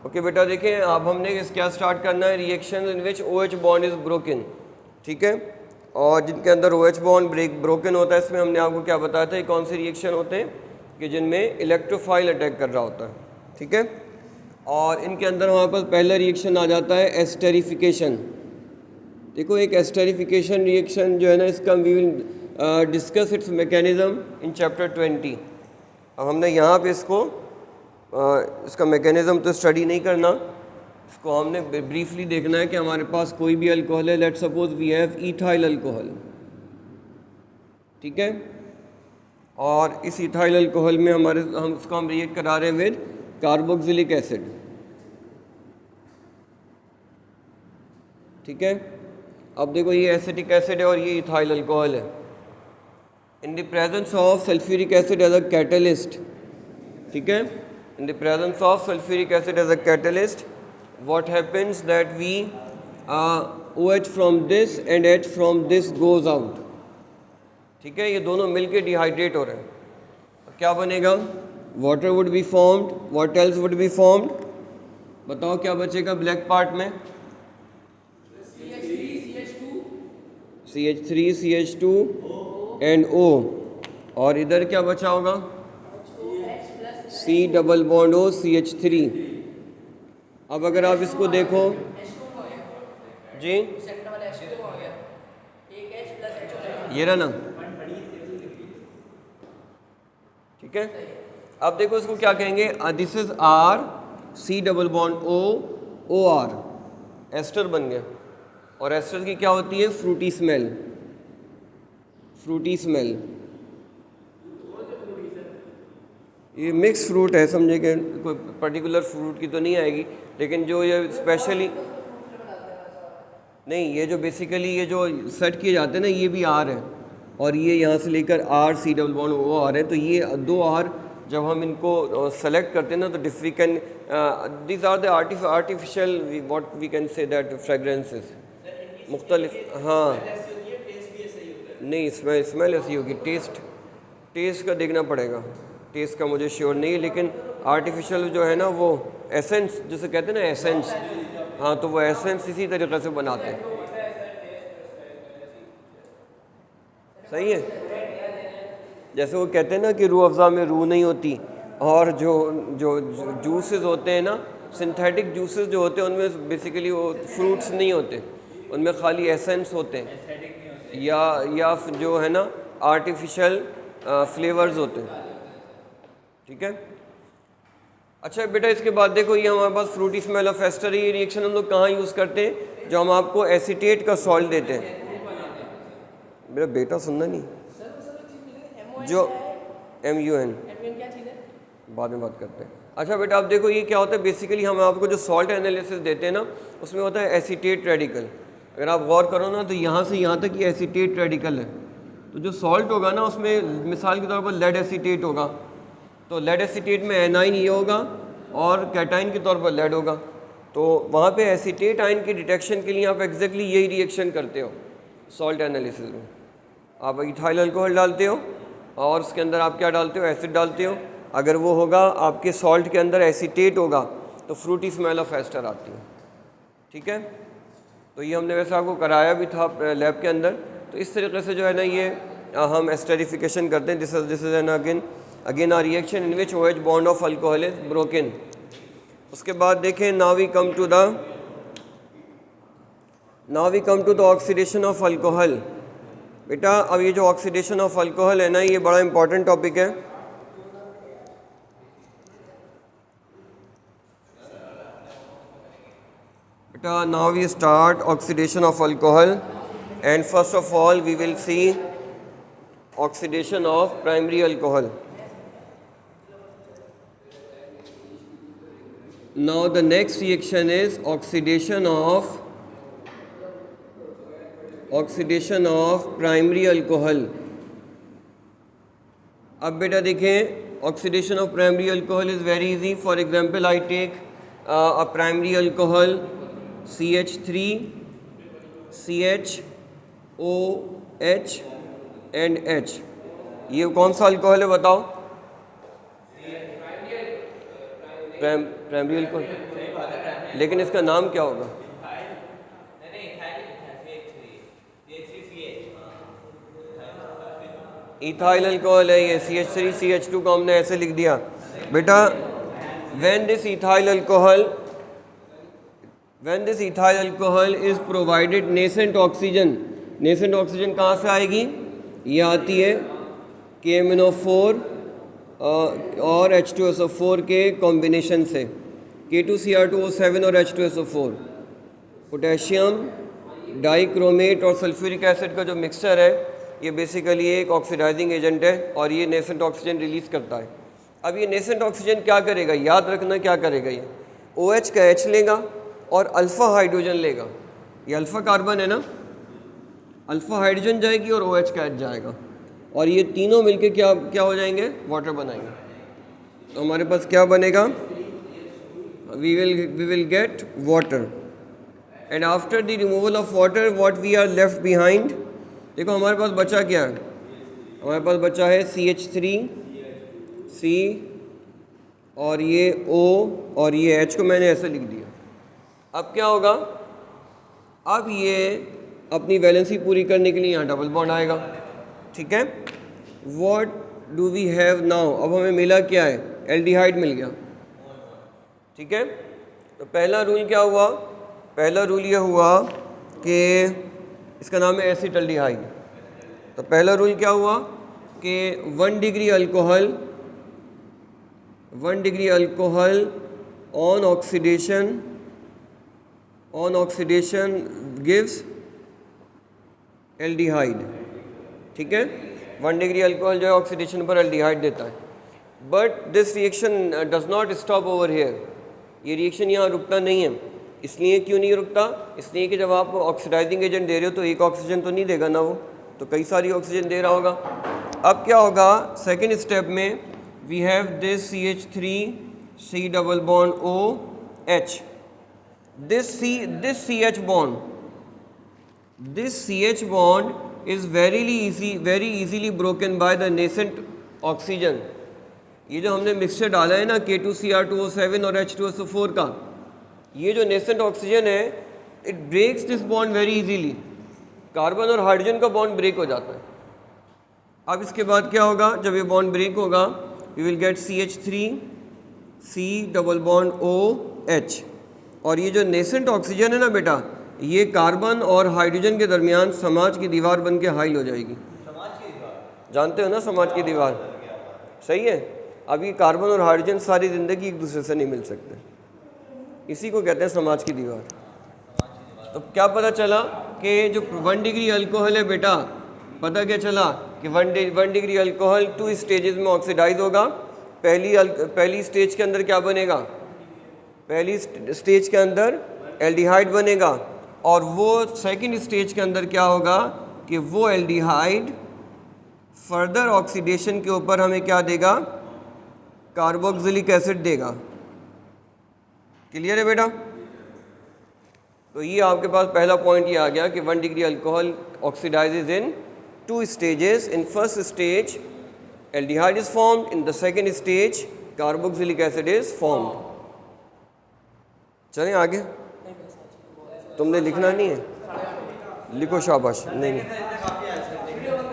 Okay बेटा देखें, अब हमने क्या स्टार्ट करना है, reaction in which OH bond is broken, ठीक है, और जिनके अंदर OH बॉन्ड ब्रोकन होता है, इसमें हमने आपको क्या बताया था, कौन से रिएक्शन होते हैं कि जिनमें इलेक्ट्रोफाइल अटैक कर रहा होता है, ठीक है। और इनके अंदर हमारे पास पहला रिएक्शन आ जाता है एस्टेरिफिकेशन। देखो एक एस्टेरिफिकेशन रिएक्शन जो है ना, इसका we will discuss its mechanism in chapter 20। अब हमने यहाँ पे इसका मैकेनिज्म तो स्टडी नहीं करना, इसको हमने ब्रीफली देखना है कि हमारे पास कोई भी अल्कोहल है, let suppose we have ethyl alcohol, ठीक है, और इस इथाइल अल्कोहल में हम इसको रिएक्ट करा रहे हैं विद कार्बोक्सिलिक एसिड, ठीक है। अब देखो ये एसिटिक एसिड है और ये इथाइल अल्कोहल है। In the presence of sulphuric acid as a catalyst, ठीक है, in the presence of sulfuric acid as a catalyst, what happens that we OH from this and H from this goes out, ठीक है, ये दोनों मिलके dehydrate हो रहे हैं, तो क्या बनेगा, water would be formed, what else would be formed, बताओ क्या बचेगा ब्लैक पार्ट में, CH3 CH2 एंड O, और इधर क्या बचा होगा, C double bond O CH3। अब अगर आप इसको देखो जी, ये रहा ना, ठीक है। अब देखो इसको क्या कहेंगे, this is R C double bond O OR, ester बन गया, और एस्टर की क्या होती है, फ्रूटी स्मेल, फ्रूटी स्मेल, ये मिक्स फ्रूट है, समझे कि कोई पर्टिकुलर फ्रूट की तो नहीं आएगी, लेकिन जो ये स्पेशली नहीं, ये जो बेसिकली ये जो सेट किए जाते हैं ना, ये भी आर है, और ये यहाँ से लेकर R C double bond O R है, तो ये दो R जब हम इनको सेलेक्ट करते हैं ना, तो different this are the artificial what we can say that fragrances मुख्तलिफ, हाँ नहीं, स्मेल ऐसी होगी, टेस्ट का देखना पड़ेगा, टेस्ट का मुझे श्योर नहीं है, लेकिन आर्टिफिशियल जो है ना वो एसेंस जिसे कहते हैं ना, एसेंस, हाँ, तो वो एसेंस इसी तरीके से बनाते हैं, सही है। जैसे वो कहते हैं ना कि रूह अफ़ज़ा में रूह नहीं होती, और जो जो जूसेस होते हैं ना, सिंथेटिक जूसेस जो होते हैं, उनमें बेसिकली वो फ्रूट्स नहीं होते, उनमें खाली एसेंस होते हैं, या जो है ना आर्टिफिशियल फ्लेवर्स होते हैं, ठीक है। अच्छा बेटा, इसके बाद देखो ये हमारे पास फ्रूटी स्मेल ऑफ एस्टर, ये रिएक्शन हम लोग कहाँ यूज़ करते हैं, जो हम आपको एसीटेट का सॉल्ट देते हैं, मेरा बेटा सुनना नहीं, जो MUN बाद में बात करते हैं। अच्छा बेटा, अब देखो ये क्या होता है, बेसिकली हम आपको जो सॉल्ट एनालिसिस देते हैं ना, उसमें होता है एसीटेट रेडिकल। अगर आप गौर करो ना, तो यहाँ से यहाँ तक ये एसीटेट रेडिकल है, तो जो सॉल्ट होगा ना उसमें मिसाल के तौर पर लेड एसीटेट होगा, तो लेड एसीटेट में एनाइन ये होगा और कैटाइन के तौर पर लेड होगा, तो वहाँ पे एसीटेट आयन की डिटेक्शन के लिए आप एग्जैक्टली यही रिएक्शन करते हो सॉल्ट एनालिसिस में। आप इथाइल अल्कोहल डालते हो और उसके अंदर आप क्या डालते हो, एसिड डालते हो, अगर वो होगा आपके सॉल्ट के अंदर एसीटेट होगा तो फ्रूटी स्मेल ऑफ एस्टर आती है, ठीक है। तो ये हमने वैसे आपको कराया भी था लैब के अंदर। तो इस तरीके से जो है ना ये हम एस्टेरिफिकेशन करते हैं। This is an again a reaction in which OH bond of alcohol is broken. उसके बाद देखें, now we come to the oxidation of alcohol. बेटा अब ये जो ऑक्सीडेशन ऑफ अल्कोहल है ना, ये बड़ा इंपॉर्टेंट टॉपिक है। बेटा now we start oxidation of alcohol, and first of all we will see oxidation of primary alcohol. Now the next reaction is oxidation of primary alcohol। अब बेटा देखें, oxidation of primary alcohol is very easy. For example I take a primary alcohol CH3 CHOH and H। ये कौन सा alcohol है बताओ? Primary alcohol, लेकिन इसका नाम क्या होगा? इथाइल अल्कोहल है ये, CH3 CH2 को हमने ऐसे लिख दिया बेटा। when this ethyl alcohol is provided nascent oxygen कहाँ से आएगी? ये आती है KMnO4 और H2SO4 के कॉम्बिनेशन से, K2Cr2O7 और H2SO4, पोटेशियम डाइक्रोमेट और सल्फ्यूरिक एसिड का जो मिक्सचर है ये बेसिकली एक ऑक्सीडाइजिंग एजेंट है और ये नेसेंट ऑक्सीजन रिलीज़ करता है। अब ये नेसेंट ऑक्सीजन क्या करेगा? याद रखना क्या करेगा, ये OH का H लेगा और अल्फ़ा हाइड्रोजन लेगा। ये अल्फ़ा कार्बन है ना, अल्फ़ा हाइड्रोजन जाएगी और OH का H जाएगा और ये तीनों मिलके क्या हो जाएंगे? वाटर बनाएंगे। तो हमारे पास क्या बनेगा? We will get water. And after the removal of water what we are left behind, देखो हमारे पास बचा क्या है? हमारे पास बचा है CH3C और ये O और ये H को मैंने ऐसे लिख दिया। अब क्या होगा? अब ये अपनी वैलेंसी पूरी करने के लिए यहाँ डबल बॉन्ड आएगा, ठीक है। What do we have now? अब हमें मिला क्या है? एल्डिहाइड मिल गया, ठीक है। तो पहला रूल क्या हुआ? पहला रूल ये हुआ कि इसका नाम है एसिटल्डिहाइड। तो पहला रूल क्या हुआ कि 1 degree alcohol on oxidation gives aldehyde, ठीक है। 1 डिग्री अल्कोहल जो है ऑक्सीडेशन पर एल्डिहाइड देता है। But this reaction does not stop over here, ये रिएक्शन यहाँ रुकता नहीं है। इसलिए क्यों नहीं रुकता? इसलिए कि जब आप ऑक्सीडाइजिंग एजेंट दे रहे हो तो एक ऑक्सीजन तो नहीं देगा ना, वो तो कई सारी ऑक्सीजन दे रहा होगा। अब क्या होगा? सेकेंड स्टेप में we have this CH3C double bond OH, this CH bond is very easily broken by the nascent oxygen। ये जो हमने मिक्सचर डाला है ना K2Cr2O7 और H2SO4 का, ये जो नेसेंट ऑक्सीजन है it breaks this bond very easily. Carbon और हाइड्रोजन का बॉन्ड ब्रेक हो जाता है। अब इसके बाद क्या होगा? जब ये बॉन्ड ब्रेक होगा we will get CH3C double bond OH और ये जो नेसेंट ऑक्सीजन है ना बेटा, ये कार्बन और हाइड्रोजन के दरमियान समाज की दीवार बन के हाइल हो जाएगी। समाज की दीवार जानते हो ना, समाज की दीवार, सही है। अब ये कार्बन और हाइड्रोजन सारी ज़िंदगी एक दूसरे से नहीं मिल सकते, इसी को कहते हैं समाज की दीवार। तो क्या पता चला कि जो 1 डिग्री अल्कोहल है बेटा, पता क्या चला कि 1 डिग्री अल्कोहल 2 स्टेजेस में ऑक्सीडाइज होगा। पहली स्टेज के अंदर क्या बनेगा? पहली स्टेज के अंदर एल्डिहाइड बनेगा और वो सेकंड स्टेज के अंदर क्या होगा कि वो एल्डिहाइड फर्दर ऑक्सीडेशन के ऊपर हमें क्या देगा? कार्बोक्सिलिक एसिड देगा। क्लियर है बेटा? तो ये आपके पास पहला पॉइंट ये आ गया कि 1 degree alcohol oxidises in 2 stages. In first stage aldehyde is formed, in the second stage carboxylic acid is formed. चलें आगे। तुमने लिखना नहीं है? लिखो शाबाश। नहीं